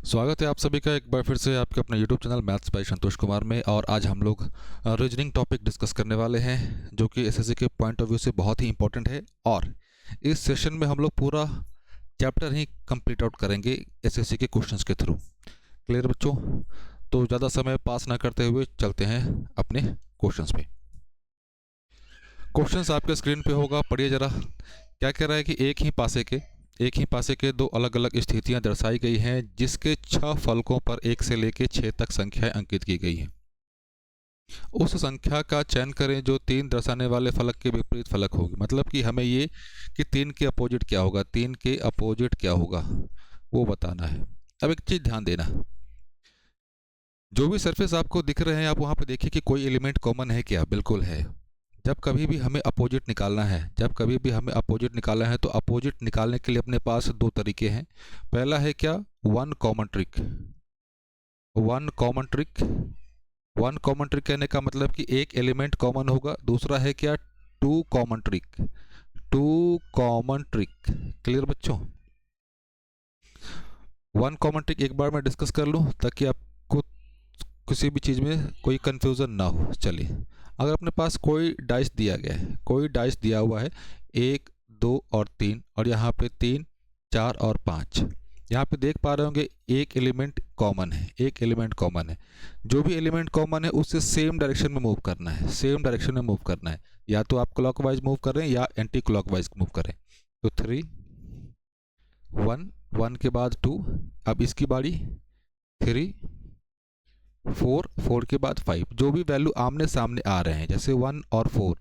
स्वागत है आप सभी का एक बार फिर से आपके अपने YouTube channel maths by Santosh Kumar में। और आज हम लोग रीजनिंग टॉपिक डिस्कस करने वाले हैं जो कि एसएससी के पॉइंट ऑफ व्यू से बहुत ही इंपॉर्टेंट है। और इस सेशन में हम लोग पूरा चैप्टर ही कंप्लीट आउट करेंगे एसएससी के क्वेश्चंस के थ्रू। क्लियर बच्चों? तो ज़्यादा समय पास ना करते हुए चलते हैं अपने क्वेश्चंस पे। क्वेश्चंस आपके स्क्रीन पे होगा, पढ़िए ज़रा। क्या कह रहा है कि एक ही पासे के दो अलग अलग स्थितियां दर्शाई गई हैं जिसके 6 फलकों पर 1 से लेकर 6 तक संख्याएं अंकित की गई हैं। उस संख्या का चयन करें जो 3 दर्शाने वाले फलक के विपरीत फलक होगी। मतलब कि हमें ये कि 3 के अपोजिट क्या होगा, 3 के अपोजिट क्या होगा वो बताना है। अब एक चीज़ ध्यान देना, जो भी सरफेस आपको दिख रहे हैं आप वहाँ पे देखिए कि कोई एलिमेंट कॉमन है क्या। बिल्कुल है। जब कभी भी हमें अपोजिट निकालना है तो अपोजिट निकालने के लिए अपने पास दो तरीके हैं। पहला है क्या, one common trick. One common trick कहने का मतलब कि एक एलिमेंट कॉमन होगा। दूसरा है क्या, टू कॉमन ट्रिक। क्लियर बच्चों? वन कॉमन ट्रिक एक बार मैं डिस्कस कर लूँ ताकि आपको किसी भी चीज़ में कोई कंफ्यूजन ना हो। चलिए, अगर अपने पास कोई डाइस दिया हुआ है 1 2 और 3, और यहाँ पे 3 4 और 5, यहाँ पे देख पा रहे होंगे एक एलिमेंट कॉमन है। जो भी एलिमेंट कॉमन है उससे सेम डायरेक्शन में मूव करना है। या तो आप क्लॉकवाइज मूव कर रहे हैं या एंटी क्लॉकवाइज मूव करें। तो 3 1 1 के बाद 2, अब इसकी बारी 3 4 4 के बाद 5। जो भी वैल्यू आमने सामने आ रहे हैं जैसे 1 और 4,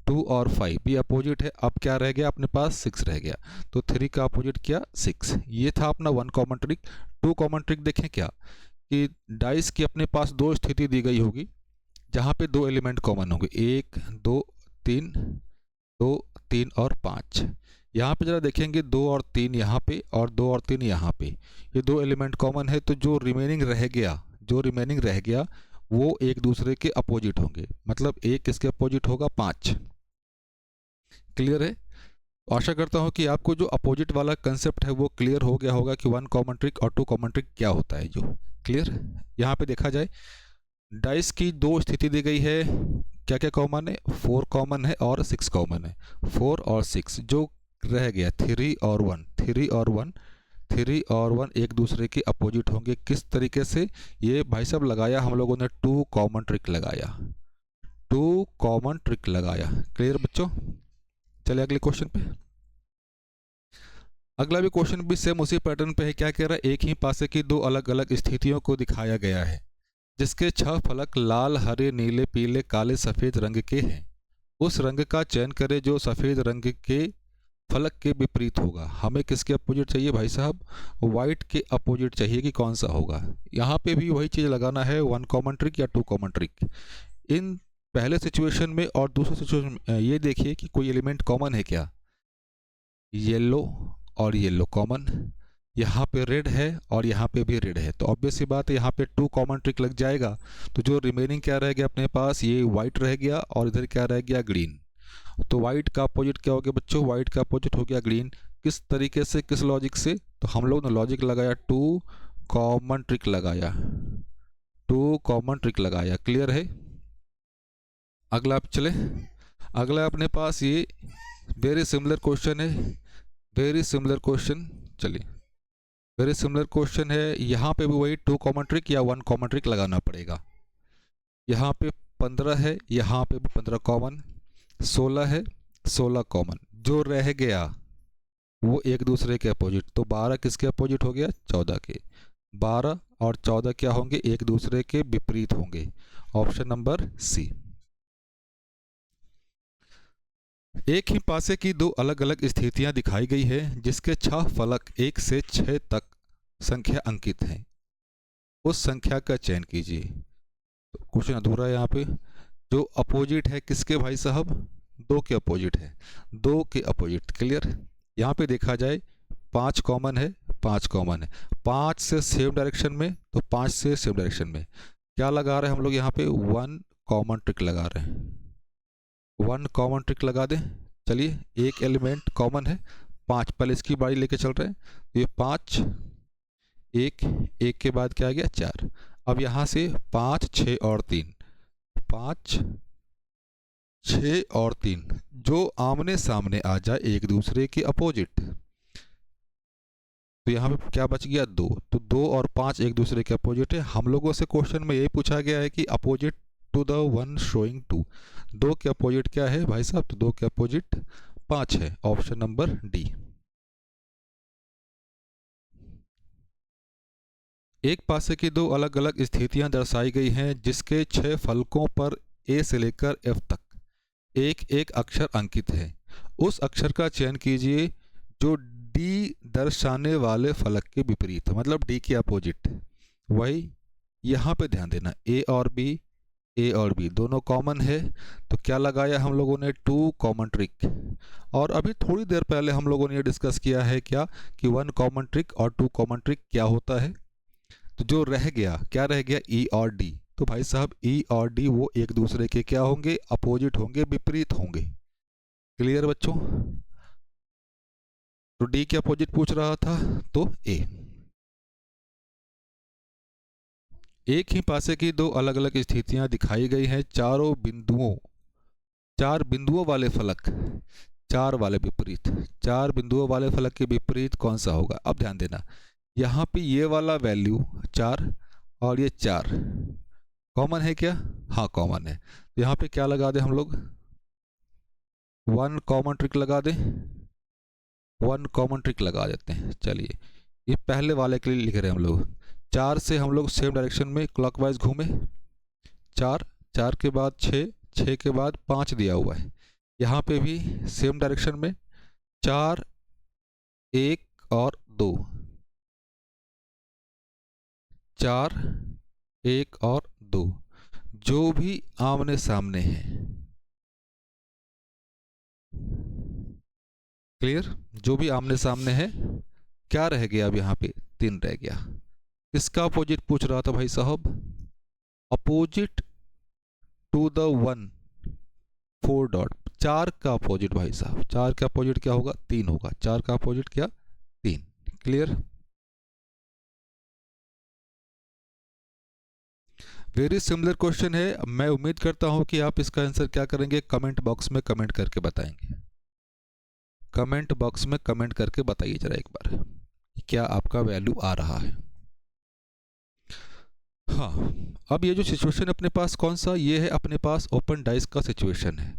2 और 5 भी अपोजिट है। अब क्या रह गया अपने पास, 6 रह गया। तो 3 का अपोजिट क्या, 6। ये था अपना one common trick. Two common trick देखें क्या, कि डाइस की अपने पास दो स्थिति दी गई होगी जहाँ पे दो एलिमेंट कॉमन होंगे, 1 2 3, 2 3 और 5। यहाँ पे जरा देखेंगे 2 और 3 यहाँ पे और 2 और 3 यहाँ पे, ये दो एलिमेंट कॉमन है। तो जो रिमेनिंग रह गया वो एक दूसरे के अपोजिट होंगे। मतलब एक किसके अपोजिट होगा, 5। क्लियर है? आशा करता हूँ कि आपको जो अपोजिट वाला कंसेप्ट है वो क्लियर हो गया होगा कि वन कॉमन ट्रिक और टू कॉमन ट्रिक क्या होता है। जो क्लियर, यहाँ पे देखा जाए डाइस की दो स्थिति दी गई है। क्या क्या कॉमन है, 4 कॉमन है और 6 कॉमन है। 4 और 6 जो रह गया 3 और 1 एक दूसरे के अपोजिट होंगे। किस तरीके से, ये भाई साहब लगाया हम लोगों ने टू कॉमन ट्रिक लगाया। क्लियर बच्चों? चलिए अगले क्वेश्चन पे। अगला भी क्वेश्चन भी सेम उसी पैटर्न पे है। क्या कह रहा है, एक ही पासे की दो अलग अलग स्थितियों को दिखाया गया है जिसके 6 फलक लाल हरे नीले पीले काले सफेद रंग के हैं। उस रंग का चयन करें जो सफेद रंग के फलक के विपरीत होगा। हमें किसके अपोजिट चाहिए भाई साहब, वाइट के अपोजिट चाहिए कि कौन सा होगा। यहाँ पे भी वही चीज़ लगाना है, वन कॉमन ट्रिक या टू कॉमन ट्रिक। इन पहले सिचुएशन में और दूसरे सिचुएशन में ये देखिए कि कोई एलिमेंट कॉमन है क्या। येलो और येलो कॉमन, यहाँ पे रेड है और यहाँ पे भी रेड है। तो ऑब्वियस सी बात है यहाँ पे टू कॉमन ट्रिक लग जाएगा। तो जो रिमेनिंग क्या रह गया अपने पास, ये वाइट रह गया और इधर क्या रह गया, ग्रीन। तो वाइट का अपोजिट क्या हो गया बच्चों, वाइट का अपोजिट हो गया ग्रीन। किस तरीके से, किस लॉजिक से, तो हम लोग ने लॉजिक लगाया टू कॉमन ट्रिक लगाया। क्लियर है? अगला आप चले, अगला अपने पास ये वेरी सिमिलर क्वेश्चन चलिए, वेरी सिमिलर क्वेश्चन है। यहाँ पे भी वही टू कॉमन ट्रिक या वन कॉमन ट्रिक लगाना पड़ेगा। यहाँ पे 15 है, यहाँ पे भी 15 कॉमन, 16 है, 16 कॉमन। जो रह गया वो एक दूसरे के अपोजिट। तो 12 किसके अपोजिट हो गया, 14 के। 12 और 14 क्या होंगे, एक दूसरे के विपरीत होंगे। Option number C. एक ही पासे की दो अलग अलग स्थितियां दिखाई गई है जिसके 6 फलक 1 से 6 तक संख्या अंकित है। उस संख्या का चयन कीजिए। तो क्वेश्चन अधूरा है यहाँ पे। जो अपोजिट है किसके भाई साहब, 2 के अपोजिट है, 2 के अपोजिट। क्लियर? यहाँ पे देखा जाए 5 कॉमन है, 5 से सेम डायरेक्शन में, तो 5 से सेम डायरेक्शन में क्या लगा रहे हैं हम लोग, यहाँ पे वन कॉमन ट्रिक लगा रहे हैं। वन कॉमन ट्रिक लगा दें। चलिए, एक एलिमेंट कॉमन है 5, पहले इसकी बारी लेके चल रहे हैं। ये 5, एक, एक के बाद क्या आ गया 4। अब यहाँ से 5 6 और 3, 5 6 और 3 जो आमने सामने आ जाए एक दूसरे के अपोजिट, तो यहाँ पे क्या बच गया 2। तो 2 और 5 एक दूसरे के अपोजिट है। हम लोगों से क्वेश्चन में यही पूछा गया है कि opposite to the one showing 2, 2 के अपोजिट क्या है भाई साहब, तो 2 के अपोजिट 5 है, ऑप्शन नंबर डी। एक पासे की दो अलग अलग स्थितियां दर्शाई गई हैं जिसके 6 फलकों पर ए से लेकर एफ तक एक एक अक्षर अंकित है। उस अक्षर का चयन कीजिए जो डी दर्शाने वाले फलक के विपरीत है, मतलब डी के अपोजिट। वही यहाँ पे ध्यान देना, ए और बी दोनों कॉमन है, तो क्या लगाया हम लोगों ने, टू कॉमन ट्रिक। और अभी थोड़ी देर पहले हम लोगों ने ये डिस्कस किया है क्या कि वन कॉमन ट्रिक और टू कॉमन ट्रिक क्या होता है। तो जो रह गया, क्या रह गया, ई और डी। तो भाई साहब ई और डी वो एक दूसरे के क्या होंगे, अपोजिट होंगे, विपरीत होंगे। क्लियर बच्चों। तो डी के अपोजिट पूछ रहा था तो ए। एक ही पासे की दो अलग अलग स्थितियां दिखाई गई हैं, चार बिंदुओं वाले फलक, चार वाले विपरीत, चार बिंदुओं वाले फलक के विपरीत कौन सा होगा। अब ध्यान देना, यहाँ पे ये वाला वैल्यू 4 और ये 4 कॉमन है क्या, हाँ कॉमन है। तो यहाँ पे क्या लगा दें हम लोग, वन कॉमन ट्रिक लगा दें, वन कॉमन ट्रिक लगा देते हैं। चलिए ये पहले वाले के लिए लिख रहे हैं हम लोग, 4 से हम लोग सेम डायरेक्शन में क्लॉकवाइज घूमे, 4, 4 के बाद 6, 6 के बाद 5 दिया हुआ है। यहाँ पे भी सेम डायरेक्शन में 4 1 और 2, 4 1 और 2 जो भी आमने सामने है। क्लियर, जो भी आमने सामने है, क्या रह गया अब यहाँ पे 3 रह गया। इसका अपोजिट पूछ रहा था भाई साहब, opposite to the one 4 dot, 4 का अपोजिट भाई साहब, 4 का अपोजिट क्या होगा, 3 होगा, 4 का अपोजिट क्या 3। क्लियर, वेरी सिमिलर क्वेश्चन है। मैं उम्मीद करता हूं कि आप इसका आंसर क्या करेंगे, कमेंट बॉक्स में कमेंट करके बताएंगे। कमेंट बॉक्स में कमेंट करके बताइए जरा एक बार, क्या आपका वैल्यू आ रहा है। हाँ, अब ये जो सिचुएशन अपने पास कौन सा, ये है अपने पास ओपन डाइस का सिचुएशन है,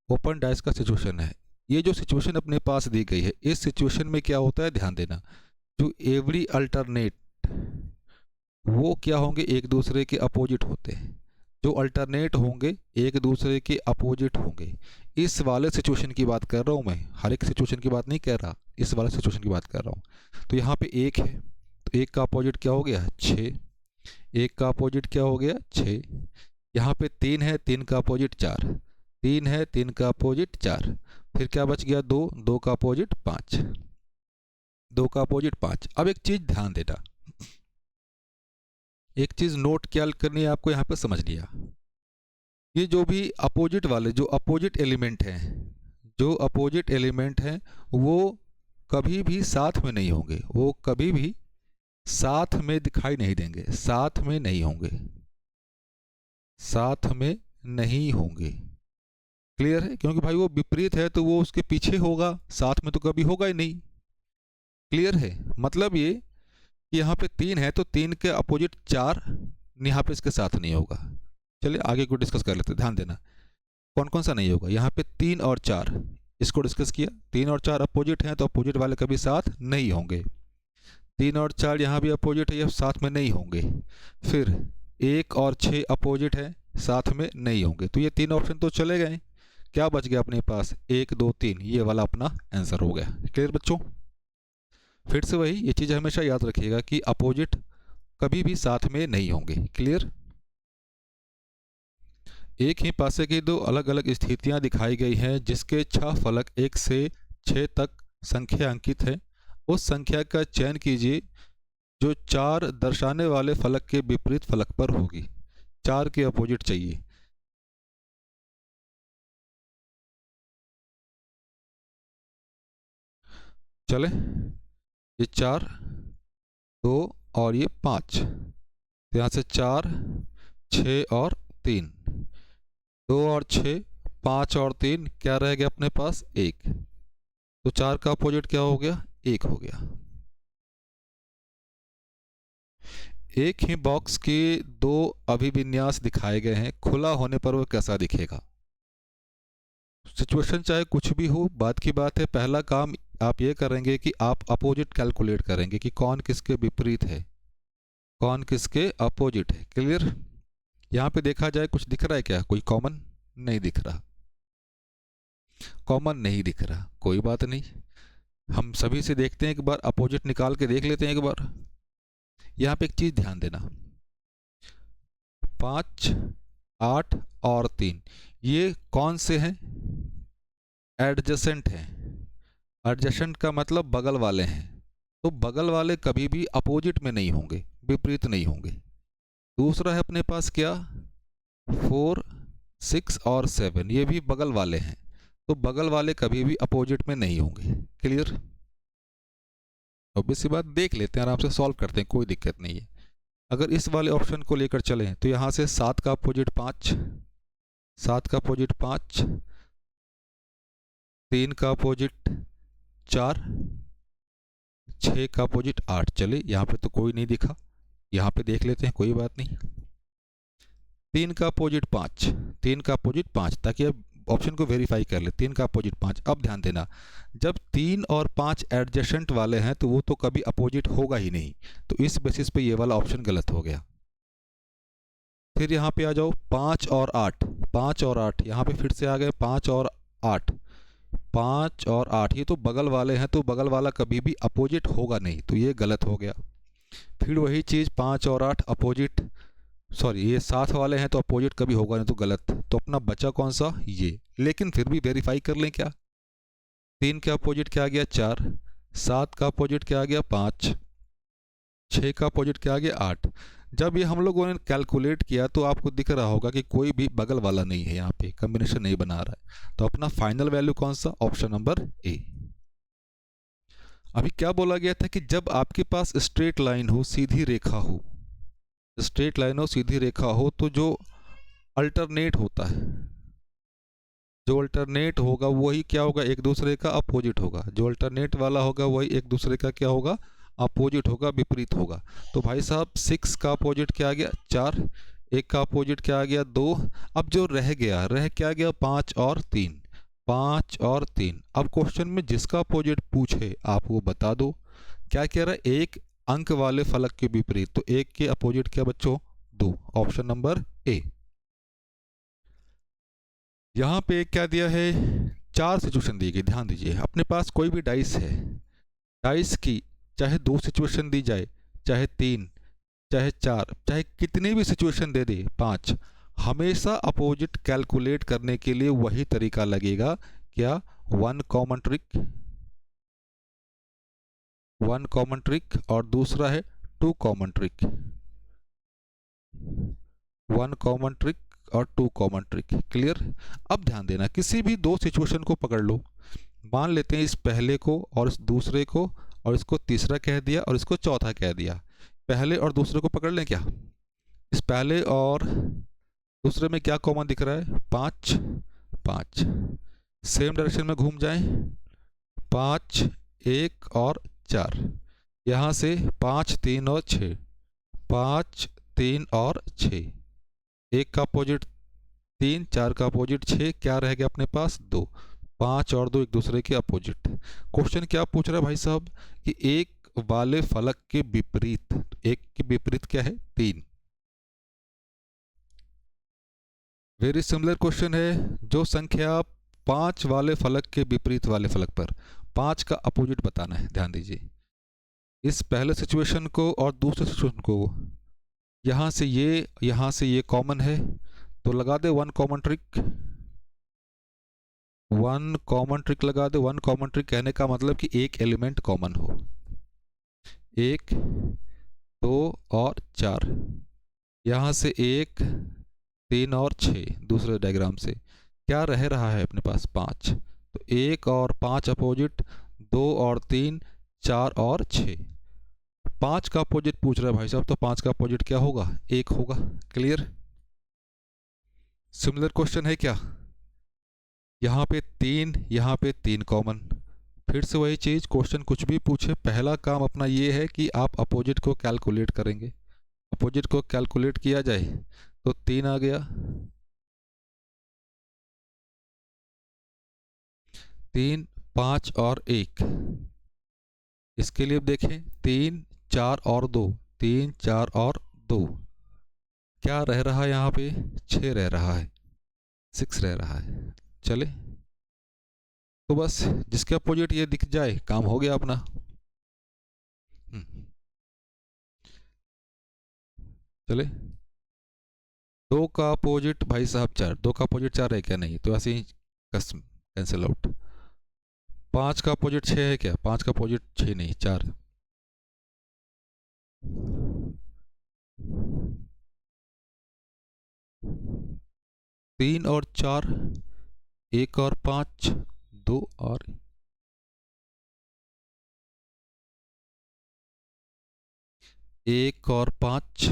ओपन डाइस का सिचुएशन है। ये जो सिचुएशन अपने पास दी गई है, इस सिचुएशन में क्या होता है, ध्यान देना, जो एवरी अल्टरनेट वो क्या होंगे, एक दूसरे के अपोजिट होते हैं। जो अल्टरनेट होंगे एक दूसरे के अपोजिट होंगे। इस वाले सिचुएशन की बात कर रहा हूँ मैं, हर एक सिचुएशन की बात नहीं कर रहा, इस वाले सिचुएशन की बात कर रहा हूँ। तो यहाँ पे 1 है, तो 1 का अपोजिट क्या हो गया 6, 1 का अपोजिट क्या हो गया 6। यहाँ पे 3 है, 3 का अपोजिट 4, 3 है, 3 का अपोजिट 4, फिर क्या बच गया 2, 2 का अपोजिट 5, 2 का अपोजिट 5। अब एक चीज़ ध्यान देना, एक चीज़ नोट क्या करनी है आपको यहाँ पे, समझ लिया, ये जो भी अपोजिट वाले, जो अपोजिट एलिमेंट हैं, जो अपोजिट एलिमेंट हैं वो कभी भी साथ में नहीं होंगे, वो कभी भी साथ में दिखाई नहीं देंगे, साथ में नहीं होंगे, साथ में नहीं होंगे। क्लियर है, क्योंकि भाई वो विपरीत है तो वो उसके पीछे होगा, साथ में तो कभी होगा ही नहीं। क्लियर है, मतलब ये कि यहाँ पे 3 है तो 3 के अपोजिट 4 यहाँ पे इसके साथ नहीं होगा। चलिए आगे को डिस्कस कर लेते हैं, ध्यान देना कौन कौन सा नहीं होगा। यहाँ पे 3 और 4 इसको डिस्कस किया, 3 और 4 अपोजिट हैं तो अपोजिट वाले कभी साथ नहीं होंगे। 3 और 4 यहाँ भी अपोजिट है, ये साथ में नहीं होंगे। फिर 1 और 6 अपोजिट है, साथ में नहीं होंगे। तो ये 3 ऑप्शन तो चले गए, क्या बच गया अपने पास 1 2 3, ये वाला अपना आंसर हो गया। क्लियर बच्चों, फिर से वही ये चीज़ हमेशा याद रखिएगा कि अपोजिट कभी भी साथ में नहीं होंगे। क्लियर, एक ही पासे की दो अलग अलग स्थितियां दिखाई गई हैं जिसके 6 फलक 1 से 6 तक संख्या अंकित है। उस संख्या का चयन कीजिए जो 4 दर्शाने वाले फलक के विपरीत फलक पर होगी। 4 के अपोजिट चाहिए। चले, ये 4 2 और ये 5, तो यहाँ से 4, 6 और 3, 2 और 6, 5 और 3, क्या रह गया अपने पास 1, तो 4 का अपोजिट क्या हो गया 1 हो गया। एक ही बॉक्स के दो अभिविन्यास दिखाए गए हैं, खुला होने पर वो कैसा दिखेगा। सिचुएशन चाहे कुछ भी हो, बात की बात है, पहला काम आप ये करेंगे कि आप अपोजिट कैलकुलेट करेंगे कि कौन किसके विपरीत है, कौन किसके अपोजिट है। क्लियर। यहाँ पे देखा जाए कुछ दिख रहा है क्या, कोई कॉमन नहीं दिख रहा, कॉमन नहीं दिख रहा, कोई बात नहीं, हम सभी से देखते हैं एक बार, अपोजिट निकाल के देख लेते हैं एक बार। यहाँ पे एक चीज ध्यान देना, 5, 8 और 3 ये कौन से हैं, एडजेसेंट हैं। एडजेसेंट का मतलब बगल वाले हैं, तो बगल वाले कभी भी अपोजिट में नहीं होंगे, विपरीत नहीं होंगे। दूसरा है अपने पास क्या, 4, 6 और 7 ये भी बगल वाले हैं, तो बगल वाले कभी भी अपोजिट में नहीं होंगे। क्लियर। ऑब्वियस सी बात, देख लेते हैं आराम से, सॉल्व करते हैं, कोई दिक्कत नहीं है। अगर इस वाले ऑप्शन को लेकर चलें तो यहाँ से 7 का अपोजिट 5, 7 का अपोजिट 5, 3 का अपोजिट 4, 6 का अपोजिट 8। चले यहाँ पे तो कोई नहीं दिखा, यहाँ पे देख लेते हैं, कोई बात नहीं। 3 का अपोजिट 5, 3 का अपोजिट 5, ताकि अब ऑप्शन को वेरीफाई कर ले। 3 का अपोजिट 5। अब ध्यान देना, जब 3 और 5 एडजेसेंट वाले हैं तो वो तो कभी अपोजिट होगा ही नहीं, तो इस बेसिस पे ये वाला ऑप्शन गलत हो गया। फिर यहाँ पे आ जाओ 5 और 8, 5 और 8 यहाँ पे फिर से आ गए, 5 और 8, 5 और 8 ये तो बगल वाले हैं, तो बगल वाला कभी भी अपोजिट होगा नहीं, तो ये गलत हो गया। फिर वही चीज़ 5 और 8 अपोजिट, सॉरी ये साथ वाले हैं तो अपोजिट कभी होगा नहीं, तो गलत। तो अपना बचा कौन सा, ये। लेकिन फिर भी वेरीफाई कर लें क्या, 3 का अपोजिट क्या आ गया 4, 7 का अपोजिट क्या आ गया 5, 6 का अपोजिट क्या आ गया 8। जब ये हम लोगों ने कैलकुलेट किया तो आपको दिख रहा होगा कि कोई भी बगल वाला नहीं है, यहाँ पे कॉम्बिनेशन नहीं बना रहा है, तो अपना फाइनल वैल्यू कौन सा, ऑप्शन नंबर ए। अभी क्या बोला गया था कि जब आपके पास स्ट्रेट लाइन हो, सीधी रेखा हो, स्ट्रेट लाइन हो, सीधी रेखा हो, तो जो अल्टरनेट होता है, जो अल्टरनेट होगा वही क्या होगा, एक दूसरे का अपोजिट होगा। जो अल्टरनेट वाला होगा वही एक दूसरे का क्या होगा, अपोजिट होगा, विपरीत होगा। तो भाई साहब 6 का अपोजिट क्या आ गया 4, 1 का अपोजिट क्या आ गया 2, अब जो रह गया, रह क्या गया 5 और 3, 5 और 3। अब क्वेश्चन में जिसका अपोजिट पूछे आप वो बता दो। क्या कह रहा है, एक अंक वाले फलक के विपरीत, तो एक के अपोजिट क्या बच्चों 2, ऑप्शन नंबर ए। यहाँ पे क्या दिया है, 4 सिचुएशन दी गई, ध्यान दीजिए। अपने पास कोई भी डाइस है, डाइस की चाहे 2 सिचुएशन दी जाए, चाहे 3, चाहे 4, चाहे कितनी भी सिचुएशन दे दे 5, हमेशा अपोजिट कैलकुलेट करने के लिए वही तरीका लगेगा। क्या, 1 कॉमन ट्रिक, 1 कॉमन ट्रिक, और दूसरा है 2 कॉमन ट्रिक, 1 कॉमन ट्रिक और 2 कॉमन ट्रिक। क्लियर। अब ध्यान देना, किसी भी 2 सिचुएशन को पकड़ लो, मान लेते हैं इस पहले को और इस दूसरे को, और इसको तीसरा कह दिया और इसको चौथा कह दिया। पहले और दूसरे को पकड़ लें क्या, इस पहले और दूसरे में क्या कॉमन दिख रहा है 5, 5, सेम डायरेक्शन में घूम जाएं, 5, 1 और 4, यहाँ से 5, 3 और 6, 5, 3 और 6, 1 का अपोजिट 3, 4 का अपोजिट 6, क्या रह गया अपने पास 2, 5 और 2 एक दूसरे के अपोजिट। क्वेश्चन क्या पूछ रहा है भाई साहब कि एक वाले फलक के विपरीत, एक के विपरीत क्या है 3। वेरी सिमिलर क्वेश्चन है, जो संख्या 5 वाले फलक के विपरीत वाले फलक पर 5 का अपोजिट बताना है। ध्यान दीजिए, इस पहले सिचुएशन को और दूसरे सिचुएशन को, यहाँ से ये कॉमन है, तो लगा दे 1 कॉमन ट्रिक, 1 कॉमन ट्रिक लगा दे। 1 कॉमन ट्रिक कहने का मतलब कि एक एलिमेंट कॉमन हो, 1, 2 और 4, यहाँ से 1, 3 और 6, दूसरे डायग्राम से क्या रह रहा है अपने पास 5, तो 1 और 5 अपोजिट, 2 और 3, 4 और 6, 5 का अपोजिट पूछ रहा है भाई साहब, तो 5 का अपोजिट क्या होगा? 1 होगा। क्लियर? सिमिलर क्वेश्चन है क्या? यहाँ पे 3, यहाँ पे 3 कॉमन। फिर से वही चीज़, क्वेश्चन कुछ भी पूछे, पहला काम अपना ये है कि आप अपोजिट को कैलकुलेट करेंगे। अपोजिट को कैलकुलेट किया जाए तो 3 आ गया, 3, 5 और 1। इसके लिए देखें 3, 4 और 2, 3, 4 और 2, क्या रह रहा है यहाँ पे? 6 रह रहा है, 6 रह रहा है। चले, तो बस जिसके अपोजिट ये दिख जाए काम हो गया अपना। चले, 2 का अपोजिट भाई साहब 4, 2 का अपोजिट 4 है क्या? नहीं, तो ऐसे ही कैंसिल आउट। 5 का अपोजिट 6 है क्या? 5 का अपोजिट 6 नहीं, 4। 3 और 4, 1 और 5, 2 और 1 और 5,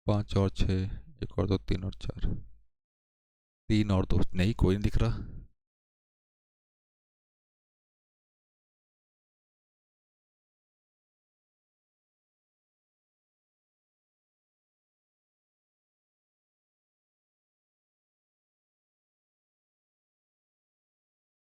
5 और 6, 1 और 2, 3 और 4, 3 और 2 नहीं, कोई नहीं दिख रहा।